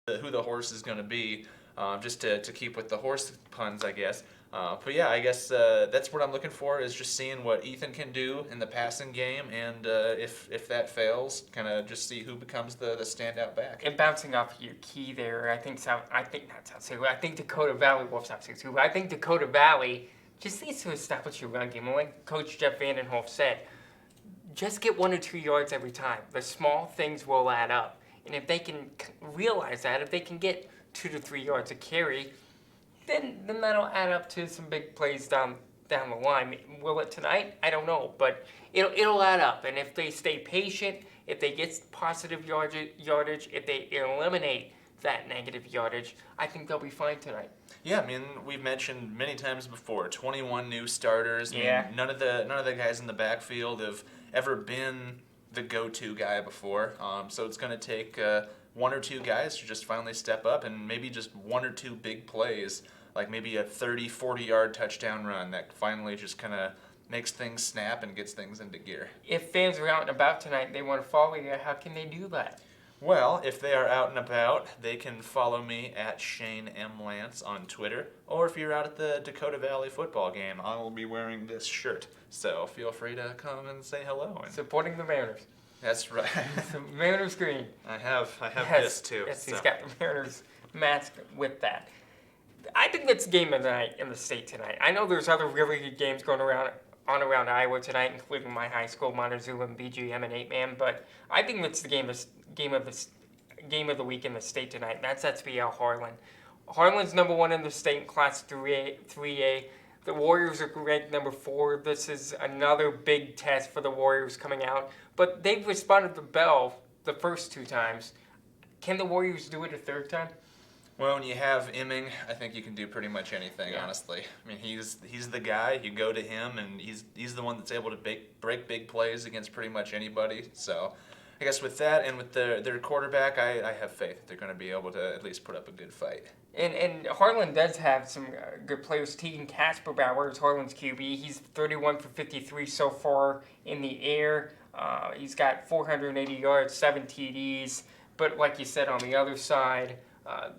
who the horse is going to be, just to keep with the horse puns, I guess. But yeah, I guess that's what I'm looking for, is just seeing what Ethan can do in the passing game, and if that fails, kind of just see who becomes the standout back. And bouncing off your key there, I think Dakota Valley Wolves too. I think Dakota Valley just needs to establish your run game. And like Coach Jeff Vandenhoff said, just get 1 or 2 yards every time. The small things will add up. And if they can realize that, if they can get 2 to 3 yards a carry, then that'll add up to some big plays down the line. Will it tonight? I don't know, but it'll add up. And if they stay patient, if they get positive yardage, if they eliminate that negative yardage, I think they'll be fine tonight. Yeah, I mean, we've mentioned many times before, 21 new starters. Yeah. I mean, none of the guys in the backfield have ever been the go-to guy before. So it's going to take 1 or 2 guys to just finally step up, and maybe just 1 or 2 big plays, like maybe a 30, 40-yard touchdown run that finally just kind of makes things snap and gets things into gear. If fans are out and about tonight, they want to follow you, how can they do that? Well, if they are out and about, they can follow me at Shane M. Lantz on Twitter. Or if you're out at the Dakota Valley football game, I will be wearing this shirt. So feel free to come and say hello. And Supporting the Mariners. that's right. The Mariners green. I have Yes, this too. Yes, so. he's got the Mariners mask with that. I think that's the game of the night in the state tonight. I know there's other really good games going around Iowa tonight, including my high school, Montezuma and BGM and 8-man. But I think it's the game of the week in the state tonight. That's SBL Harlan. Harlan's number 1 in the state in Class 3A. The Warriors are ranked number 4. This is another big test for the Warriors coming out. But they've responded to Bell the first 2 times. Can the Warriors do it a 3rd time? Well, when you have Imming, I think you can do pretty much anything, honestly. I mean, he's the guy. You go to him, and he's the one that's able to break big plays against pretty much anybody. So I guess with that and with their quarterback, I have faith that they're going to be able to at least put up a good fight. And Harlan does have some good players. Tegan Kasperbauer is Harlan's QB. He's 31 for 53 so far in the air. He's got 480 yards, 7 TDs. But like you said, on the other side,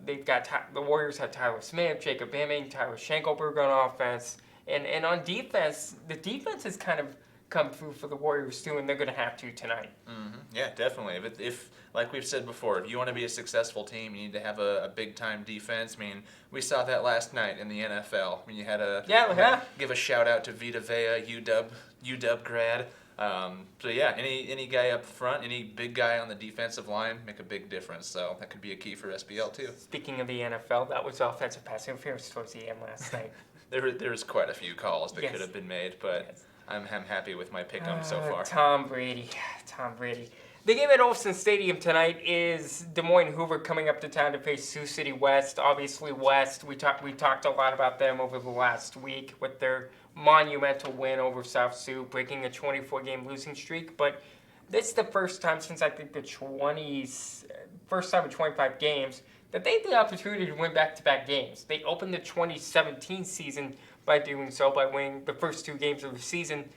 they've got the Warriors have Tyler Smith, Jacob Imming, Tyler Schenkelberg on offense. And on defense, the defense has kind of come through for the Warriors too, and they're going to have to tonight. Mm-hmm. Yeah, definitely. If like we've said before, if you want to be a successful team, you need to have a big-time defense. I mean, we saw that last night in the NFL. I mean, you had give a shout-out to Vita Vea, UW grad. So yeah, any guy up front, any big guy on the defensive line, make a big difference. So that could be a key for SBL too. Speaking of the NFL, that was offensive pass interference towards the end last night. There was quite a few calls that could have been made, but I'm happy with my pick-em so far. Tom Brady. The game at Olsen Stadium tonight is Des Moines Hoover coming up to town to face Sioux City West. Obviously West, we talked a lot about them over the last week with their monumental win over South Sioux, breaking a 24-game losing streak. But this is the first time since I think first time in 25 games that they had the opportunity to win back-to-back games. They opened the 2017 season by doing so, by winning the first 2 games of the season.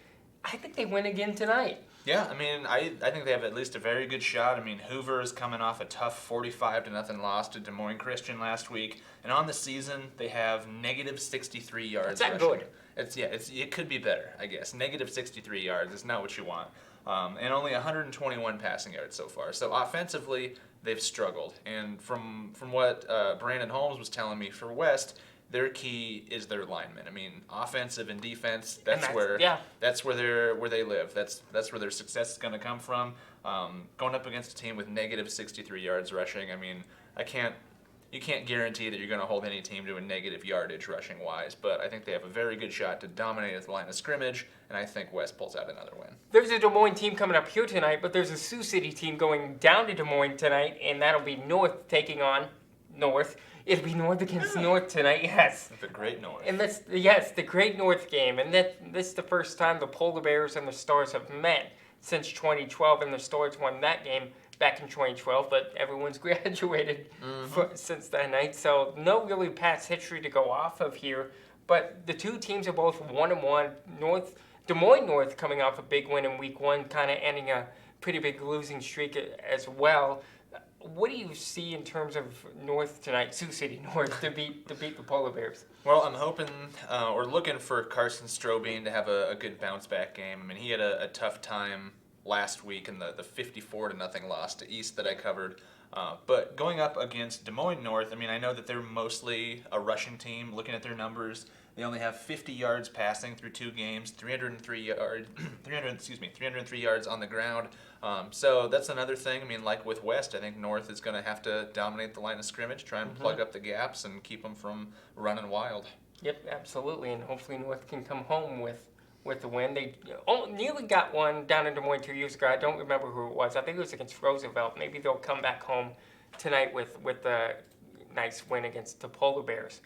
I think they win again tonight. Yeah, I mean, I think they have at least a very good shot. I mean, Hoover is coming off a tough 45-0 loss to Des Moines Christian last week, and on the season they have negative 63 yards. That's not good. It could be better, I guess. Negative 63 yards is not what you want, and only 121 passing yards so far. So offensively, they've struggled, and from what Brandon Holmes was telling me for West, their key is their linemen. I mean, offensive and defense. That's where they live. That's where their success is going to come from. Going up against a team with negative 63 yards rushing. I mean, you can't guarantee that you're going to hold any team to a negative yardage rushing wise. But I think they have a very good shot to dominate at the line of scrimmage, and I think West pulls out another win. There's a Des Moines team coming up here tonight, but there's a Sioux City team going down to Des Moines tonight, and that'll be North taking on North. It'll be North against North tonight, yes. The Great North. And the Great North game. And this is the first time the Polar Bears and the Stars have met since 2012, and the Stars won that game back in 2012, but everyone's graduated since that night. So no really past history to go off of here. But the 2 teams are both 1-1. Des Moines North coming off a big win in week 1, kind of ending a pretty big losing streak as well. what do you see in terms of North tonight, Sioux City North, to beat the Polar Bears? Well, I'm hoping or looking for Carson Strobing to have a good bounce back game. I mean, he had a tough time last week in the 54-0 loss to East that I covered. But going up against Des Moines North, I mean, I know that they're mostly a rushing team. Looking at their numbers, they only have 50 yards passing through 2 games, 303 yards on the ground. So that's another thing. I mean, like with West, I think North is going to have to dominate the line of scrimmage, try and plug up the gaps, and keep them from running wild. Yep, absolutely, and hopefully North can come home with the win. They nearly got one down in Des Moines 2 years ago. I don't remember who it was. I think it was against Roosevelt. Maybe they'll come back home tonight with a nice win against the Polar Bears.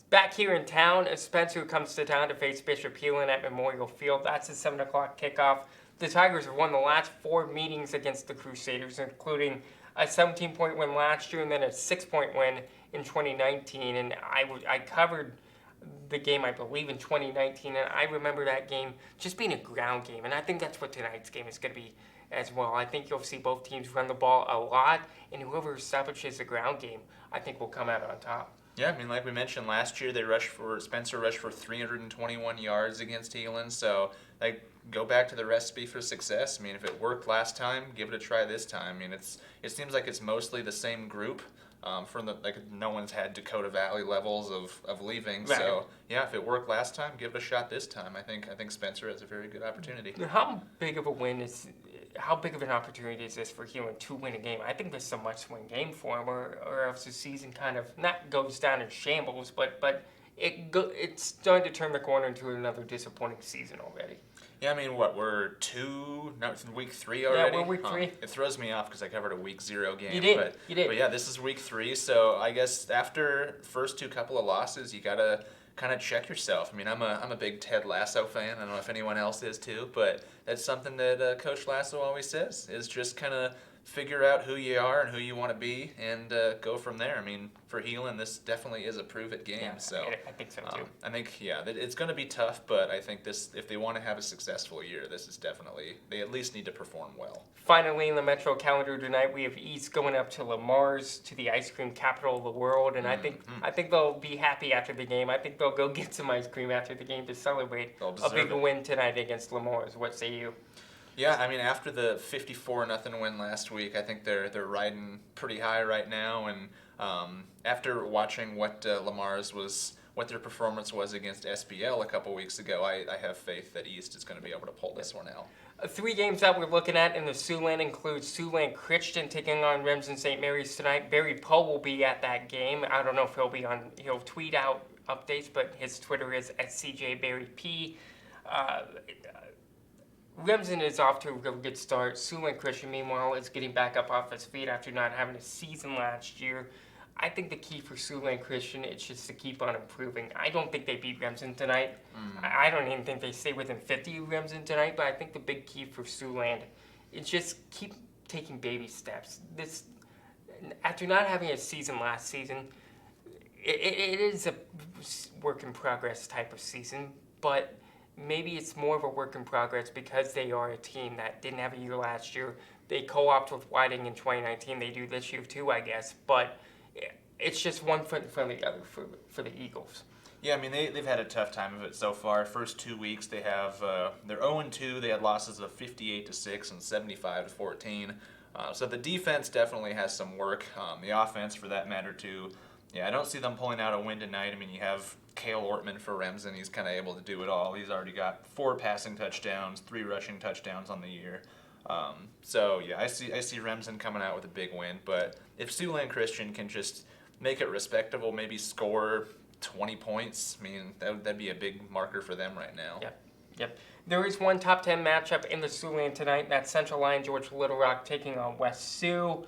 Back here in town, Spencer comes to town to face Bishop Heelan at Memorial Field. That's a 7 o'clock kickoff. The Tigers have won the last 4 meetings against the Crusaders, including a 17-point win last year and then a 6-point win in 2019. And I covered the game, I believe, in 2019, and I remember that game just being a ground game, and I think that's what tonight's game is going to be as well. I think you'll see both teams run the ball a lot, and whoever establishes the ground game, I think will come out on top. Yeah, I mean, like we mentioned last year, Spencer rushed for 321 yards against Heelan, so like go back to the recipe for success. I mean, if it worked last time, give it a try this time. I mean, it seems like it's mostly the same group. No one's had Dakota Valley levels of leaving. Right. So yeah, if it worked last time, give it a shot this time. I think Spencer has a very good opportunity. How big of an opportunity is this for Heelan to win a game? I think there's a must-win game for him, or else the season kind of not goes down in shambles, but it's starting to turn the corner into another disappointing season already. Yeah, I mean, we're it's week 3 already? Yeah, we're week 3. It throws me off because I covered a week 0 game. You did. But yeah, this is week 3, so I guess after the first 2 couple of losses, you got to kind of check yourself. I mean, I'm a big Ted Lasso fan. I don't know if anyone else is too, but that's something that Coach Lasso always says, is just kind of figure out who you are and who you want to be and go from there. I mean, for Heelan, this definitely is a prove-it game. Yeah, so I think so too. I think, yeah, it's going to be tough, but I think if they want to have a successful year, this is definitely, they at least need to perform well. Finally, in the Metro calendar tonight, we have East going up to Lamar's, to the ice cream capital of the world, and I think they'll be happy after the game. I think they'll go get some ice cream after the game to celebrate a big win tonight against Lamar's. What say you? Yeah, I mean, after the 54-0 win last week, I think they're riding pretty high right now. And after watching what what their performance was against SBL a couple weeks ago, I have faith that East is going to be able to pull this one out. 3 games that we're looking at in the Siouxland include Siouxland Christian taking on Remsen St. Mary's tonight. Barry Poe will be at that game. I don't know if he'll tweet out updates, but his Twitter is @CJBarryP. Remsen is off to a real good start. Siouxland Christian, meanwhile, is getting back up off his feet after not having a season last year. I think the key for Siouxland Christian is just to keep on improving. I don't think they beat Remsen tonight. I don't even think they stay within 50 of Remsen tonight, but I think the big key for Siouxland is just keep taking baby steps. After not having a season last season, it is a work in progress type of season, but maybe it's more of a work in progress because they are a team that didn't have a year last year. They co-opted with Whiting in 2019. They do this year too, I guess. But it's just one foot in front of the other for the Eagles. Yeah, I mean, they've had a tough time of it so far. First 2 weeks, they're 0-2. They had losses of 58-6 and 75-14. So the defense definitely has some work. The offense, for that matter, too. Yeah, I don't see them pulling out a win tonight. I mean, you have Cale Ortman for Remsen. He's kind of able to do it all. He's already got 4 passing touchdowns, 3 rushing touchdowns on the year. So yeah, I see Remsen coming out with a big win. But if Siouxland Christian can just make it respectable, maybe score 20 points, I mean, that'd be a big marker for them right now. Yep. There is one top 10 matchup in the Siouxland tonight. That's Central Line George Little Rock taking on West Sioux.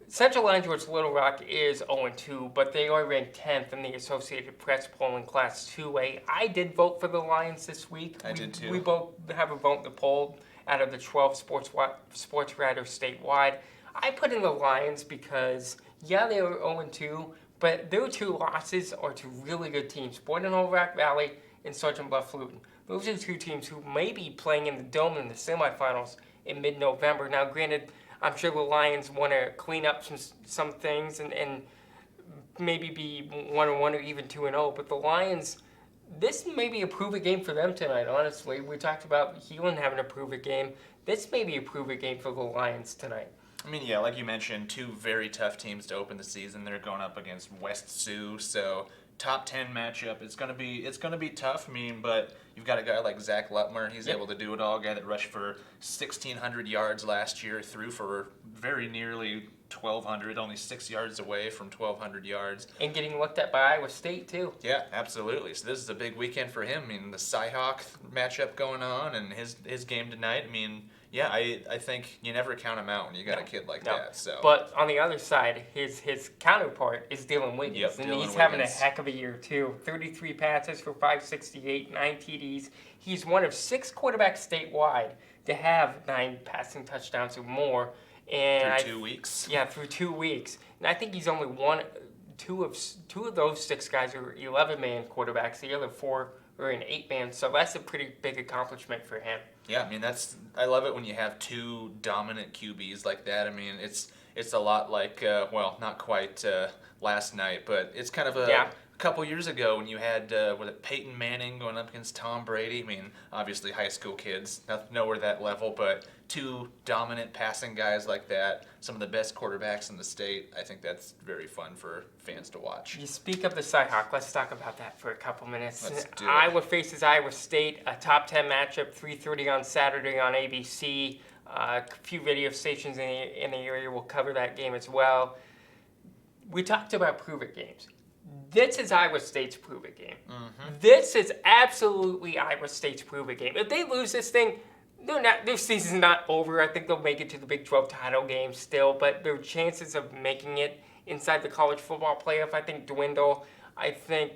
Central Line George Little Rock is 0-2, but they are ranked 10th in the Associated Press poll in Class 2A. I did vote for the Lions this week. I did too. We both have a vote in the poll out of the 12 sports writers statewide. I put in the Lions because, yeah, they were 0-2, but their 2 losses are to really good teams, Boyden Hull Rock Valley and Sergeant Bluff Luton. Those are 2 teams who may be playing in the Dome in the semifinals in mid-November. Now, granted, I'm sure the Lions want to clean up some things and maybe be 1-1 or even 2-0. But the Lions, this may be a prove-it game for them tonight, honestly. We talked about Heelan having a prove-it game. This may be a prove-it game for the Lions tonight. I mean, yeah, like you mentioned, two very tough teams to open the season. They're going up against West Sioux, so top 10 matchup. It's gonna be tough. I mean, but you've got a guy like Zach Lutmer. He's able to do it all. A guy that rushed for 1,600 yards last year, threw for very nearly 1,200, only 6 yards away from 1,200 yards. And getting looked at by Iowa State, too. Yeah, absolutely. So this is a big weekend for him. I mean, the Cy-Hawk matchup going on and his game tonight. I mean, yeah, I think you never count him out when you got a kid like that. So, but on the other side, his counterpart is Dylan Wiggins, Yep, and Dylan he's having a Wiggins. heck of a year too. 33 passes for 568, 9 TDs. He's one of 6 quarterbacks statewide to have 9 passing touchdowns or more. And through 2 weeks. Yeah, through 2 weeks, and I think he's only two of those 6 guys are 11-man quarterbacks. The other 4 are an 8-man. So that's a pretty big accomplishment for him. Yeah, I mean I love it when you have 2 dominant QBs like that. I mean it's a lot like well, not quite last night, but it's kind of a couple years ago when you had was it Peyton Manning going up against Tom Brady. I mean, obviously high school kids, nowhere that level, but 2 dominant passing guys like that, some of the best quarterbacks in the state. I think that's very fun for fans to watch. You speak of the Cy-Hawk. Let's talk about that for a couple minutes. Let's do it. Iowa faces Iowa State, a top 10 matchup, 3:30 on Saturday on ABC. A few video stations in the area will cover that game as well. We talked about prove-it games. This is Iowa State's prove-it game. Mm-hmm. This is absolutely Iowa State's prove-it game. If they lose this thing, their season's not over. I think they'll make it to the Big 12 title game still, but their chances of making it inside the college football playoff, I think, dwindle. I think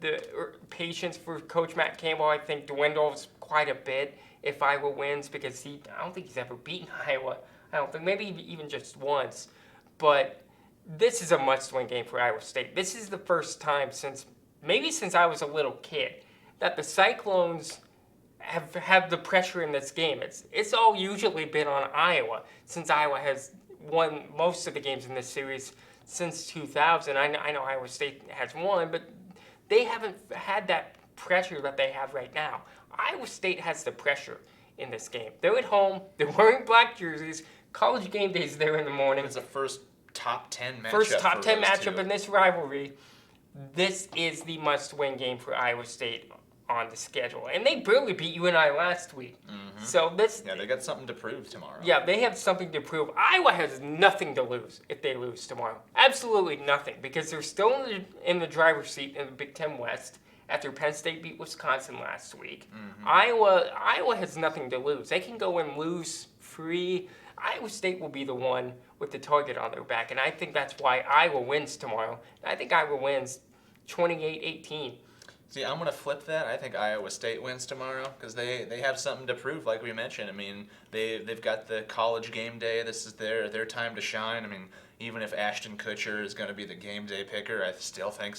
the patience for Coach Matt Campbell, I think, dwindles quite a bit if Iowa wins, because I don't think he's ever beaten Iowa. I don't think, maybe even just once. But this is a must-win game for Iowa State. This is the first time since I was a little kid that the Cyclones have the pressure in this game. It's all usually been on Iowa, since Iowa has won most of the games in this series since 2000. I know Iowa State has won, but they haven't had that pressure that they have right now. Iowa State has the pressure in this game. They're at home. They're wearing black jerseys. College game day is there in the morning. It's the first top 10 matchup. First top 10 matchup in this rivalry. This is the must-win game for Iowa State on the schedule. And they barely beat UNI last week. Mm-hmm. So yeah, they got something to prove tomorrow. Yeah, they have something to prove. Iowa has nothing to lose if they lose tomorrow. Absolutely nothing, because they're still in the driver's seat in the Big Ten West after Penn State beat Wisconsin last week. Mm-hmm. Iowa has nothing to lose. They can go and lose free. Iowa State will be the one with the target on their back, and I think that's why Iowa wins tomorrow. I think Iowa wins 28-18. See, I'm going to flip that. I think Iowa State wins tomorrow because they have something to prove, like we mentioned. I mean, they've got the college game day. This is their time to shine. I mean, even if Ashton Kutcher is going to be the game day picker, I still think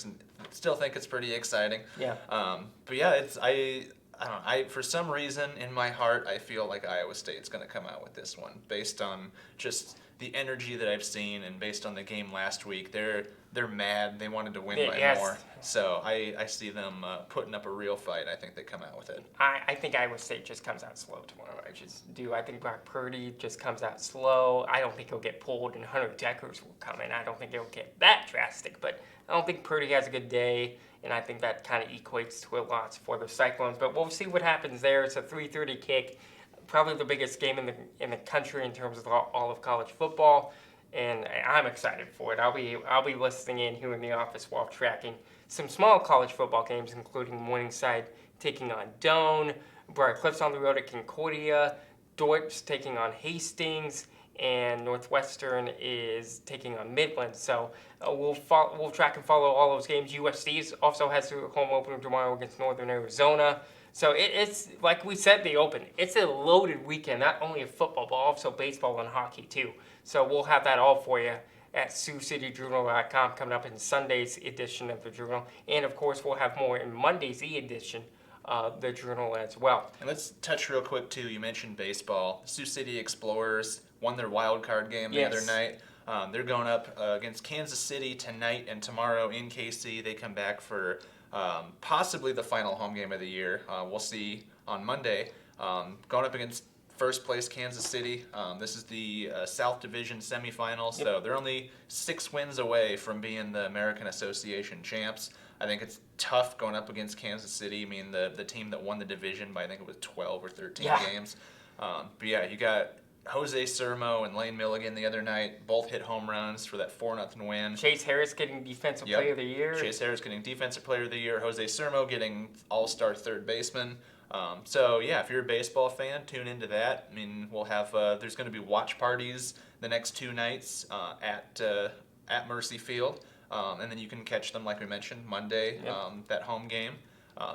it's pretty exciting. Yeah. But yeah, I don't know. For some reason in my heart, I feel like Iowa State's going to come out with this one based on just the energy that I've seen and based on the game last week. They're mad. They wanted to win by more. So I see them putting up a real fight. I think they come out with it. I think Iowa State just comes out slow tomorrow. I just do. I think Brock Purdy just comes out slow. I don't think he'll get pulled, and Hunter Deckers will come in. I don't think it'll get that drastic, but I don't think Purdy has a good day, and I think that kind of equates to a loss for the Cyclones. But we'll see what happens there. It's a 3:30 kick, probably the biggest game in the country in terms of all of college football. And I'm excited for it. I'll be listening in here in the office while tracking some small college football games, including Morningside taking on Doane, Briar Cliffs on the road at Concordia, Dort's taking on Hastings, and Northwestern is taking on Midland. So we'll track and follow all those games. USC also has their home opener tomorrow against Northern Arizona. So it's like we said, the Open. It's a loaded weekend, not only of football, but also baseball and hockey too. So we'll have that all for you at SiouxCityJournal.com coming up in Sunday's edition of the Journal. And of course, we'll have more in Monday's e-edition the Journal as well. And let's touch real quick too. You mentioned baseball. Sioux City Explorers won their wild card game the other night. They're going up against Kansas City tonight and tomorrow in KC. They come back for possibly the final home game of the year. We'll see on Monday. Going up against first place Kansas City. This is the South Division semifinal, so they're only 6 wins away from being the American Association champs. I think it's tough going up against Kansas City. I mean, the team that won the division by I think it was 12 or 13 games. But yeah, you got Jose Sermo and Lane Milligan the other night. Both hit home runs for that 4-0 win. Chase Harris getting Defensive Player of the Year. Chase Harris getting Defensive Player of the Year. Jose Sermo getting All-Star third baseman. So yeah, if you're a baseball fan, tune into that. I mean, we'll have there's going to be watch parties the next 2 nights at Mercy Field, and then you can catch them like we mentioned Monday, that home game.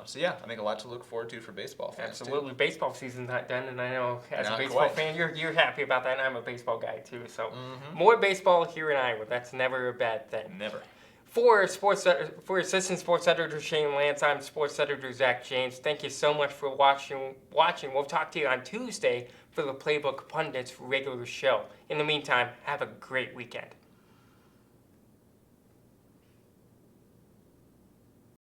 So yeah, I think a lot to look forward to for baseball fans. Absolutely, too. Baseball season's not done, and I know as Not a baseball quite. fan, you're happy about that. And I'm a baseball guy too, so more baseball here in Iowa. That's never a bad thing. Never. For Assistant Sports Editor Shane Lantz, I'm Sports Editor Zach James. Thank you so much for watching. We'll talk to you on Tuesday for the Playbook Pundits regular show. In the meantime, have a great weekend.